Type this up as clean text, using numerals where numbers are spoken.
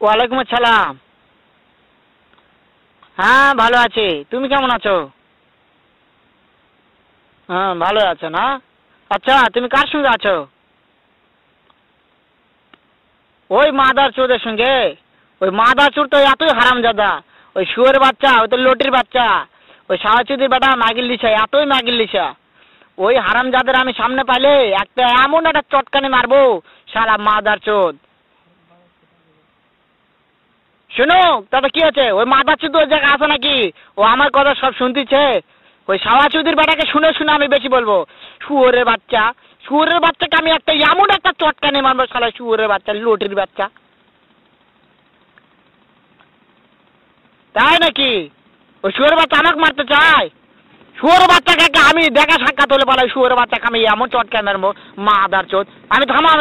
ওয়ালাইকুম আসসালাম। হ্যাঁ ভালো আছি, তুমি কেমন আছো? হ্যাঁ ভালো আছো না? আচ্ছা তুমি কার সঙ্গে আছো? ওই মাদার চোদের সঙ্গে। ওই মাদার চোর তো এতই হারামজাদা। ওই শুয়োরের বাচ্চা, ওই তো লটির বাচ্চা। ওই সাওয়াচুদির বেটা মাগিল লিসা, এতই মাগিল লিসা। ওই হারামজাদের আমি সামনে পাইলে একটা এমন একটা চটকানি মারবো, শালা মাদার চোদ। শোনো, তাতে কি আছে? ওই মাদার চোদ ওই জায়গায় আছে নাকি? ও আমার কথা সব শুনতেছে। ওই সাওয়াচুদির বেটাকে শুনে শুনে আমি বেশি বলবো। শুয়োরের বাচ্চা, শুয়োরের বাচ্চাকে আমি একটা এমন একটা চটকানি মারবো, শালা শুয়োরের বাচ্চা, লটির বাচ্চা। তাই নাকি? ওই শুয়োরের বাচ্চা আমাকে মারতে চায়? শুয়োরের বাচ্চাকে আমি দেখা সাক্ষাৎ হলে পালাই, শুয়োরের বাচ্চাকে আমি এমন চটকানি মারবো, মাদার চোদ। আমি থামা।